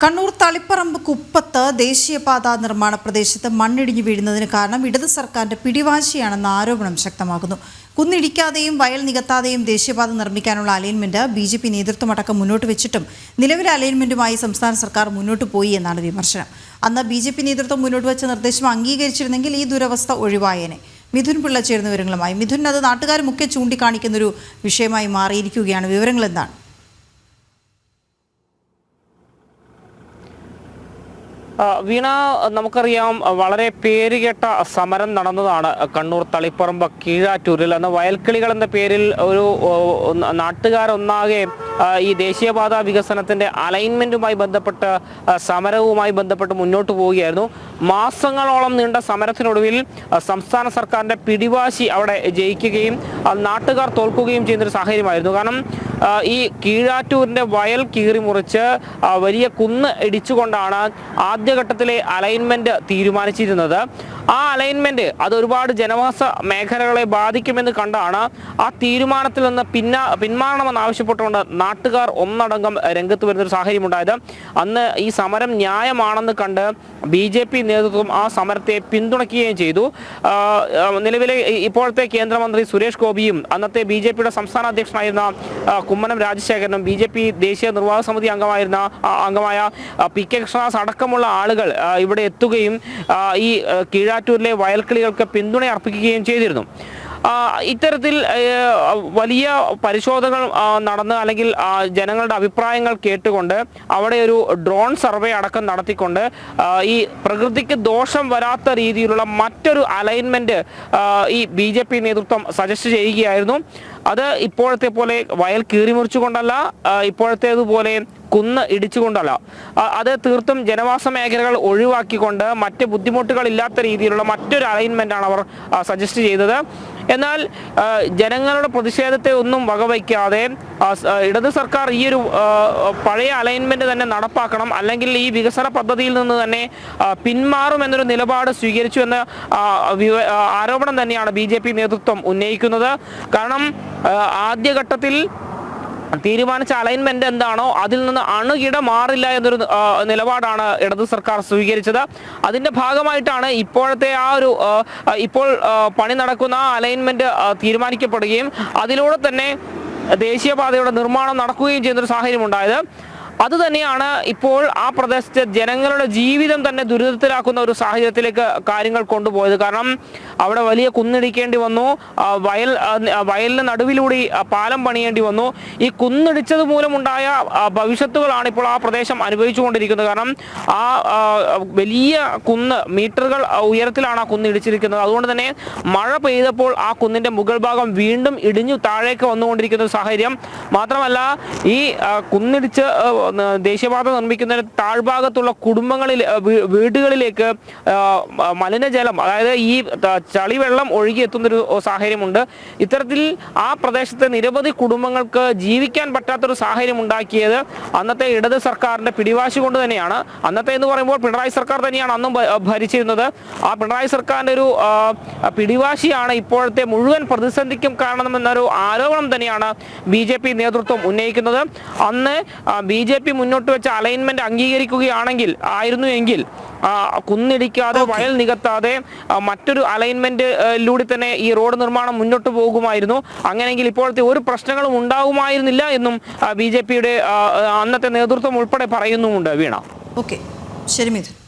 കണ്ണൂർ തളിപ്പറമ്പ് കുപ്പത്ത് ദേശീയപാത നിർമ്മാണ പ്രദേശത്ത് മണ്ണിടിഞ്ഞു വീഴുന്നതിന് കാരണം ഇടത് സർക്കാരിന്റെ പിടിവാശിയാണെന്ന ആരോപണം ശക്തമാകുന്നു. കുന്നിടിക്കാതെയും വയൽ നികത്താതെയും ദേശീയപാത നിർമ്മിക്കാനുള്ള അലൈൻമെന്റ് BJP നേതൃത്വമടക്കം മുന്നോട്ട് വെച്ചിട്ടും നിലവിലെ അലൈൻമെന്റുമായി സംസ്ഥാന സർക്കാർ മുന്നോട്ട് പോയി എന്നാണ് വിമർശനം. അന്ന് BJP നേതൃത്വം മുന്നോട്ട് വെച്ച നിർദ്ദേശം അംഗീകരിച്ചിരുന്നെങ്കിൽ ഈ ദുരവസ്ഥ ഒഴിവായേനെ. മിഥുൻ പിള്ള ചേരുന്ന വിവരങ്ങളുമായി. മിഥുൻ, അത് നാട്ടുകാരുമൊക്കെ ചൂണ്ടിക്കാണിക്കുന്നൊരു വിഷയമായി മാറിയിരിക്കുകയാണ്. വിവരങ്ങൾ എന്താണ്? വീണ, നമുക്കറിയാം, വളരെ പേരുകേട്ട സമരം നടന്നതാണ് കണ്ണൂർ തളിപ്പറമ്പ് കീഴാറ്റൂരിൽ. അന്ന് വയൽക്കിളികൾ എന്ന പേരിൽ ഒരു നാട്ടുകാരൊന്നാകെ ഈ ദേശീയപാത വികസനത്തിന്റെ അലൈൻമെന്റുമായി ബന്ധപ്പെട്ട് സമരവുമായി ബന്ധപ്പെട്ട് മുന്നോട്ട് പോവുകയായിരുന്നു. മാസങ്ങളോളം നീണ്ട സമരത്തിനൊടുവിൽ സംസ്ഥാന സർക്കാരിന്റെ പിടിവാശി അവിടെ ജയിക്കുകയും നാട്ടുകാർ തോൽക്കുകയും ചെയ്യുന്നൊരു സാഹചര്യമായിരുന്നു. കാരണം ഈ കീഴാറ്റൂരിന്റെ വയൽ കീറിമുറിച്ച് വലിയ കുന്ന് ഇടിച്ചുകൊണ്ടാണ് ആദ്യഘട്ടത്തിലെ അലൈൻമെന്റ് തീരുമാനിച്ചിരുന്നത്. ആ അലൈൻമെന്റ് അത് ഒരുപാട് ജനവാസ മേഖലകളെ ബാധിക്കുമെന്ന് കണ്ടാണ് ആ തീരുമാനത്തിൽ നിന്ന് പിന്മാറണമെന്ന് ആവശ്യപ്പെട്ടുകൊണ്ട് നാട്ടുകാർ ഒന്നടങ്കം രംഗത്ത് വരുന്നൊരു സാഹചര്യം ഉണ്ടായത്. അന്ന് ഈ സമരം ന്യായമാണെന്ന് കണ്ട് BJP നേതൃത്വം ആ സമരത്തെ പിന്തുണയ്ക്കുകയും ചെയ്തു. നിലവിലെ ഇപ്പോഴത്തെ കേന്ദ്രമന്ത്രി സുരേഷ് ഗോപിയും അന്നത്തെ BJPയുടെ സംസ്ഥാന അധ്യക്ഷനായിരുന്ന കുമ്മനം രാജശേഖരനും BJP ദേശീയ നിർവാഹക സമിതി അംഗമായ PK കൃഷ്ണദാസ് അടക്കമുള്ള ആളുകൾ ഇവിടെ എത്തുകയും ഈ കീഴാറ്റൂരിലെ വയൽക്കിളികൾക്ക് പിന്തുണ അർപ്പിക്കുകയും ചെയ്തിരുന്നു. ഇത്തരത്തിൽ വലിയ പരിശോധനകൾ നടന്ന് അല്ലെങ്കിൽ ജനങ്ങളുടെ അഭിപ്രായങ്ങൾ കേട്ടുകൊണ്ട് അവിടെ ഒരു ഡ്രോൺ സർവേ അടക്കം നടത്തിക്കൊണ്ട് ഈ പ്രകൃതിക്ക് ദോഷം വരാത്ത രീതിയിലുള്ള മറ്റൊരു അലൈൻമെന്റ് ഈ BJP നേതൃത്വം സജസ്റ്റ് ചെയ്യുകയായിരുന്നു. അത് ഇപ്പോഴത്തെ പോലെ വയൽ കീറിമുറിച്ചുകൊണ്ടല്ല, ഇപ്പോഴത്തേതുപോലെ കുന്ന് ഇടിച്ചുകൊണ്ടല്ല. അത് തീർത്തും ജനവാസ മേഖലകൾ ഒഴിവാക്കിക്കൊണ്ട് മറ്റ് ബുദ്ധിമുട്ടുകളില്ലാത്ത രീതിയിലുള്ള മറ്റൊരു അലൈൻമെന്റാണ് അവർ സജസ്റ്റ് ചെയ്തത്. എന്നാൽ ജനങ്ങളുടെ പ്രതിഷേധത്തെ ഒന്നും വകവയ്ക്കാതെ ഇടത് സർക്കാർ ഈ ഒരു പഴയ അലൈൻമെന്റ് തന്നെ നടപ്പാക്കണം, അല്ലെങ്കിൽ ഈ വികസന പദ്ധതിയിൽ നിന്ന് തന്നെ പിന്മാറുമെന്നൊരു നിലപാട് സ്വീകരിച്ചു എന്ന ആരോപണം തന്നെയാണ് BJP നേതൃത്വം ഉന്നയിക്കുന്നത്. കാരണം ആദ്യഘട്ടത്തിൽ തീരുമാനിച്ച അലൈൻമെന്റ് എന്താണോ അതിൽ നിന്ന് അണുകിട മാറില്ല എന്നൊരു നിലപാടാണ് ഇടതു സർക്കാർ സ്വീകരിച്ചത്. അതിന്റെ ഭാഗമായിട്ടാണ് ഇപ്പോഴത്തെ ഇപ്പോൾ പണി നടക്കുന്ന ആ അലൈൻമെന്റ് തീരുമാനിക്കപ്പെടുകയും അതിലൂടെ തന്നെ ദേശീയപാതയുടെ നിർമ്മാണം നടക്കുകയും ചെയ്യുന്നൊരു സാഹചര്യം ഉണ്ടായത്. അതുതന്നെയാണ് ഇപ്പോൾ ആ പ്രദേശത്തെ ജനങ്ങളുടെ ജീവിതം തന്നെ ദുരിതത്തിലാക്കുന്ന ഒരു സാഹചര്യത്തിലേക്ക് കാര്യങ്ങൾ കൊണ്ടുപോയത്. കാരണം അവിടെ വലിയ കുന്നിടിക്കേണ്ടി വന്നു, വയലിന് നടുവിലൂടെ പാലം പണിയേണ്ടി വന്നു. ഈ കുന്നിടിച്ചത് മൂലമുണ്ടായ ഭവിഷ്യത്തുകളാണ് ഇപ്പോൾ ആ പ്രദേശം അനുഭവിച്ചുകൊണ്ടിരിക്കുന്നത്. കാരണം ആ വലിയ കുന്ന് മീറ്ററുകൾ ഉയരത്തിലാണ് ആ കുന്നിടിച്ചിരിക്കുന്നത്. അതുകൊണ്ട് തന്നെ മഴ പെയ്തപ്പോൾ ആ കുന്നിന്റെ മുകൾ ഭാഗം വീണ്ടും ഇടിഞ്ഞു താഴേക്ക് വന്നുകൊണ്ടിരിക്കുന്ന ഒരു സാഹചര്യം. മാത്രമല്ല, ഈ കുന്നിടിച്ച് ദേശീയപാത നിർമ്മിക്കുന്നതിന് താഴ്ഭാഗത്തുള്ള വീടുകളിലേക്ക് മലിനജലം, അതായത് ഈ ചളിവെള്ളം ഒഴുകിയെത്തുന്നൊരു സാഹചര്യമുണ്ട്. ഇത്തരത്തിൽ ആ പ്രദേശത്തെ നിരവധി കുടുംബങ്ങൾക്ക് ജീവിക്കാൻ പറ്റാത്തൊരു സാഹചര്യം ഉണ്ടാക്കിയത് അന്നത്തെ ഇടത് സർക്കാരിന്റെ പിടിവാശി കൊണ്ട് തന്നെയാണ്. അന്നത്തെ എന്ന് പറയുമ്പോൾ പിണറായി സർക്കാർ തന്നെയാണ് അന്നും ഭരിച്ചിരുന്നത്. ആ പിണറായി സർക്കാരിന്റെ ഒരു പിടിവാശിയാണ് ഇപ്പോഴത്തെ മുഴുവൻ പ്രതിസന്ധിക്കും കാരണമെന്നൊരു ആരോപണം തന്നെയാണ് BJP നേതൃത്വം ഉന്നയിക്കുന്നത്. അന്ന് BJP മുന്നോട്ട് വെച്ച അലൈൻമെന്റ് ആയിരുന്നുവെങ്കിൽ കുന്നിടിക്കാതെ വയൽ നികത്താതെ മറ്റൊരു അലൈൻമെന്റിലൂടെ തന്നെ ഈ റോഡ് നിർമ്മാണം മുന്നോട്ട് പോകുമായിരുന്നു. അങ്ങനെയെങ്കിൽ ഇപ്പോഴത്തെ ഒരു പ്രശ്നങ്ങളും ഉണ്ടാകുമായിരുന്നില്ല എന്നും BJPയുടെ അന്നത്തെ നേതൃത്വം ഉൾപ്പെടെ പറയുന്നുമുണ്ട്. വീണ, ഓക്കെ, ശരി മിഥുൻ.